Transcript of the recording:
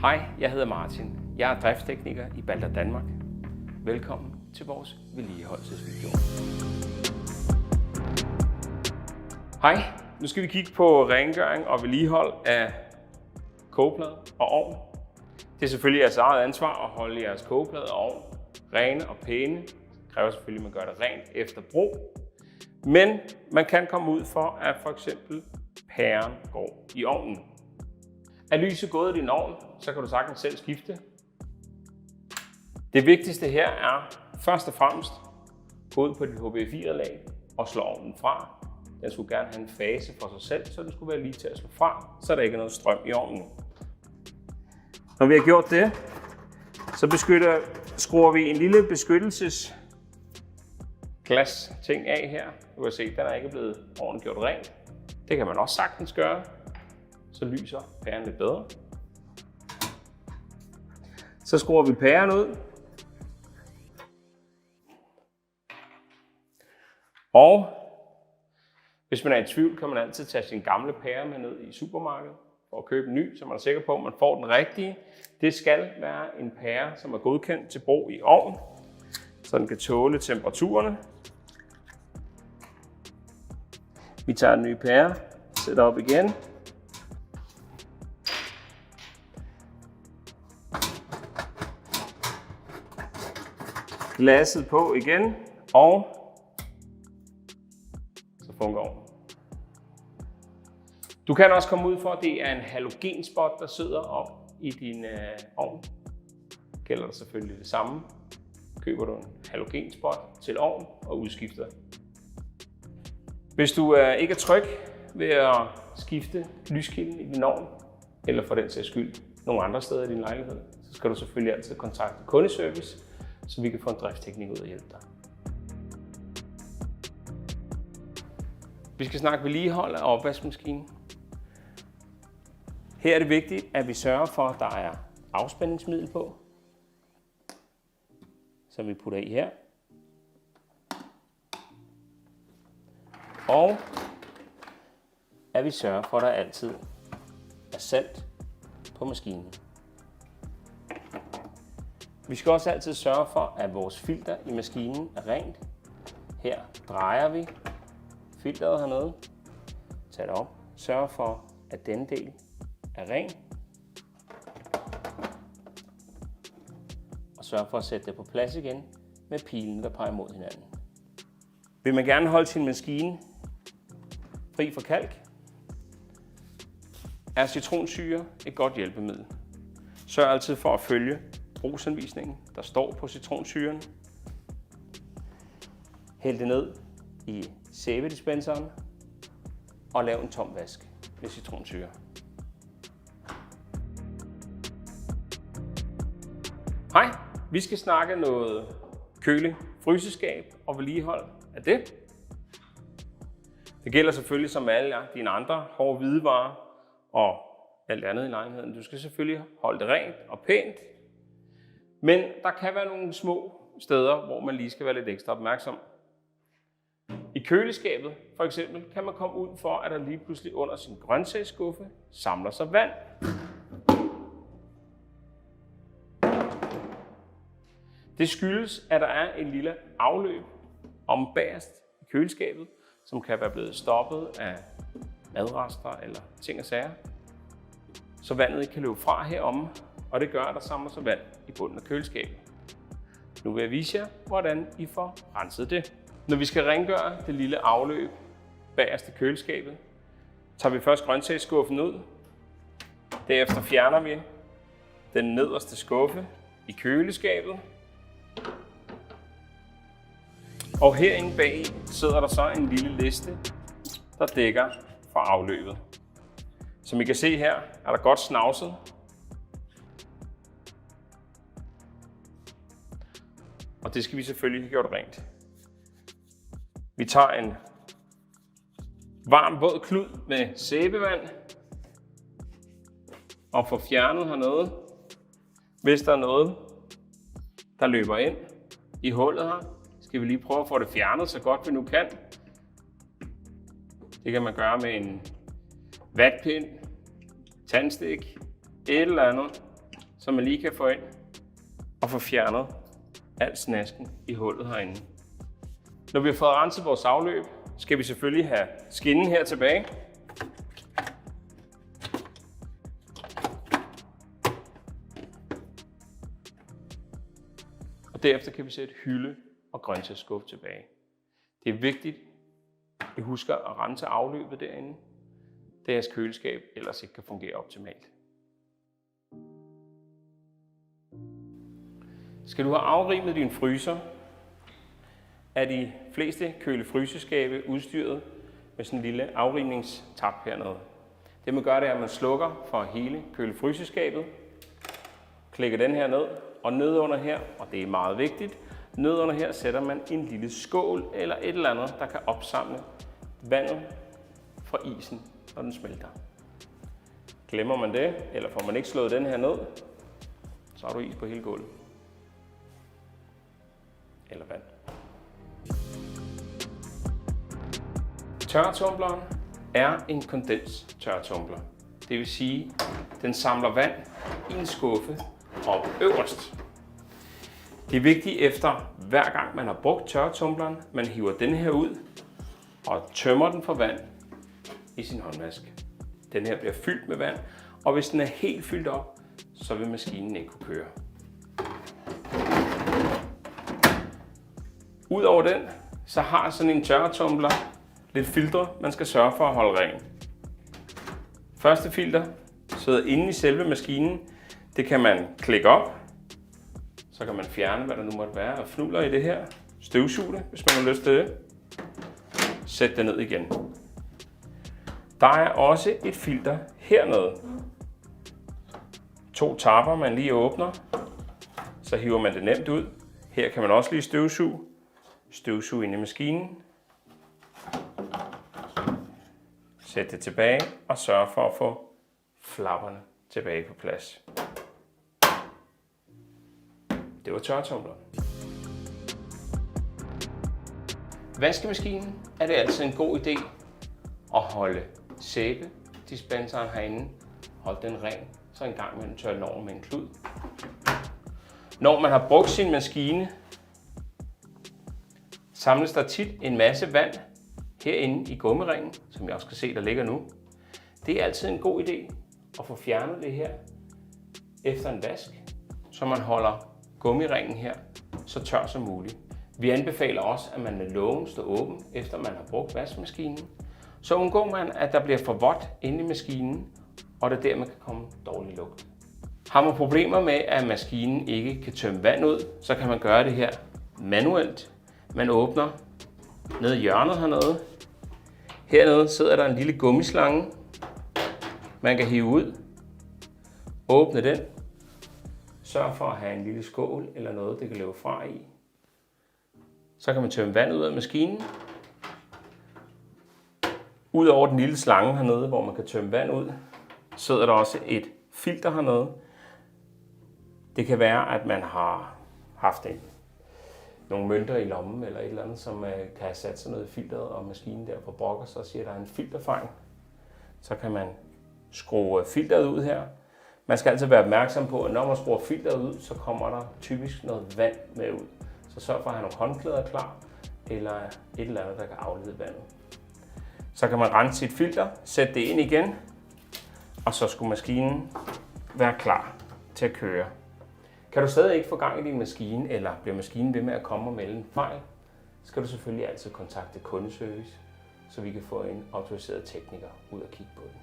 Hej, jeg hedder Martin. Jeg er driftstekniker i Balder Danmark. Velkommen til vores vedligeholdelsesvideo. Hej, nu skal vi kigge på rengøring og vedligehold af kogeplade og ovn. Det er selvfølgelig jeres eget ansvar at holde jeres kogeplade og ovn rene og pæne. Det kræver selvfølgelig, at man gør det rent efter brug. Men man kan komme ud for, at for eksempel pæren går i ovnen. Er lyset gået i din ovn, så kan du sagtens selv skifte. Det vigtigste her er først og fremmest gå ud på dit HBF-lag og slå ovnen fra. Den skulle gerne have en fase for sig selv, så den skulle være lige til at slå fra, så der ikke er noget strøm i ovnen. Når vi har gjort det, så skruer vi en lille beskyttelsesglas ting af her. Du kan se, at den er ikke blevet ordentligt gjort rent. Det kan man også sagtens gøre. Så lyser pæren lidt bedre. Så skruer vi pæren ud. Og hvis man er i tvivl, kan man altid tage sin gamle pære med ned i supermarkedet for at købe en ny, så man er sikker på, at man får den rigtige. Det skal være en pære, som er godkendt til brug i ovn, så den kan tåle temperaturerne. Vi tager en ny pære, sætter op igen. Glasset på igen, og så fungerer ovnen. Du kan også komme ud for, at det er en halogenspot, der sidder op i din ovn. Gælder der selvfølgelig det samme. Køber du en halogenspot til ovn og udskifter. Hvis du ikke er tryg ved at skifte lyskilden i din ovn, eller for den sags skyld nogle andre steder i din lejlighed, så skal du selvfølgelig altid kontakte kundeservice, så vi kan få en driftstekniker ud og hjælpe dig. Vi skal snakke vedligehold af opvaskemaskinen. Her er det vigtigt, at vi sørger for, at der er afspændingsmiddel på, som vi putter i her. Og at vi sørger for, at der altid er salt på maskinen. Vi skal også altid sørge for, at vores filter i maskinen er rent. Her drejer vi filteret hernede, tager det op, sørger for, at denne del er ren, og sørger for at sætte det på plads igen med pilen, der peger mod hinanden. Vil man gerne holde sin maskine fri for kalk, er citronsyre et godt hjælpemiddel. Sørg altid for at følge brugsanvisningen, der står på citronsyren. Hæld det ned i sæbedispenseren og lav en tom vask med citronsyre. Hej, vi skal snakke noget fryseskab og vedligehold af det. Det gælder selvfølgelig som alle dine andre hårde hvidevarer og alt andet i lejligheden. Du skal selvfølgelig holde det rent og pænt. Men der kan være nogle små steder, hvor man lige skal være lidt ekstra opmærksom. I køleskabet for eksempel kan man komme ud for, at der lige pludselig under sin grøntsagsskuffe samler sig vand. Det skyldes, at der er en lille afløb om bagerst i køleskabet, som kan være blevet stoppet af madrester eller ting og sager, så vandet ikke kan løbe fra heromme, og det gør, at der samler sig vand i bunden af køleskabet. Nu vil jeg vise jer, hvordan I får renset det. Når vi skal rengøre det lille afløb bagerst i køleskabet, tager vi først grøntsagsskuffen ud. Derefter fjerner vi den nederste skuffe i køleskabet. Og herinde bag sidder der så en lille liste, der dækker for afløbet. Som I kan se her, er der godt snavset. Og det skal vi selvfølgelig have gjort rent. Vi tager en varm våd klud med sæbevand og får fjernet hernede, hvis der er noget, der løber ind i hullet her. Skal vi lige prøve at få det fjernet så godt vi nu kan. Det kan man gøre med en vatpind, tandstik, et eller andet. så man lige kan få ind og få fjernet al snasken i hullet herinde. Når vi har fået renset vores afløb, skal vi selvfølgelig have skinnen her tilbage. Og derefter kan vi sætte hylde og grøntsagsskuffe tilbage. Det er vigtigt, at I husker at rense afløbet derinde, da jeres køleskab ellers ikke kan fungere optimalt. Skal du have afrimet din fryser, er de fleste køle-fryseskabe udstyret med sådan en lille afrimningstap hernede. Det man gør, det er, at man slukker for hele køle-fryseskabet, klikker den her ned, og nedunder her, og det er meget vigtigt, nedunder her sætter man en lille skål eller et eller andet, der kan opsamle vandet fra isen, når den smelter. Glemmer man det, eller får man ikke slået den her ned, så har du is på hele gulvet. Eller vand. Tørretumbleren er en kondenstørretumbler. Det vil sige, den samler vand i en skuffe op øverst. Det er vigtigt efter hver gang man har brugt tørretumbleren, man hiver den her ud og tømmer den for vand i sin håndvask. Den her bliver fyldt med vand, og hvis den er helt fyldt op, så vil maskinen ikke kunne køre. Udover den, så har sådan en tørretumbler lidt filtre, man skal sørge for at holde ren. Første filter sidder inde i selve maskinen. Det kan man klikke op, så kan man fjerne, hvad der nu måtte være af fnuller i det her. Støvsuge det, hvis man har lyst til det. Sæt det ned igen. Der er også et filter hernede. 2 tapper, man lige åbner. Så hiver man det nemt ud. Her kan man også lige støvsuge. Støvsuge ind i maskinen. Sæt det tilbage og sørg for at få flapperne tilbage på plads. Det var tørretumbleren. Vaskemaskinen er det altid en god idé at holde sæbedispenseren herinde. Hold den ren, så en gang man tørrer den over med en klud. Når man har brugt sin maskine, samles der tit en masse vand herinde i gummiringen, som jeg også kan se, der ligger nu. Det er altid en god idé at få fjernet det her efter en vask, så man holder gummiringen her så tør som muligt. Vi anbefaler også, at man med lågen står åben, efter man har brugt vaskemaskinen. Så undgår man, at der bliver for vådt inde i maskinen, og der dermed kan komme dårlig lugt. Har man problemer med, at maskinen ikke kan tømme vand ud, så kan man gøre det her manuelt. Man åbner nede i hjørnet hernede. Hernede sidder der en lille gummislange, man kan hive ud. Åbne den. Sørg for at have en lille skål eller noget, det kan løbe fra i. Så kan man tømme vand ud af maskinen. Udover den lille slange hernede, hvor man kan tømme vand ud, sidder der også et filter hernede. Det kan være, at man har haft nogle mønter i lommen eller et eller andet, som kan have sat sig noget i filteret, og maskinen derfor brokker sig og siger, at der er en filterfejl. Så kan man skrue filteret ud her. Man skal altid være opmærksom på, at når man skruer filteret ud, så kommer der typisk noget vand med ud. Så sørg for at have nogle håndklæder klar, eller et eller andet, der kan aflede vandet. Så kan man rense sit filter, sætte det ind igen, og så skulle maskinen være klar til at køre. Kan du stadig ikke få gang i din maskine, eller bliver maskinen ved med at komme og melde en fejl, skal du selvfølgelig altid kontakte kundeservice, så vi kan få en autoriseret tekniker ud og kigge på den.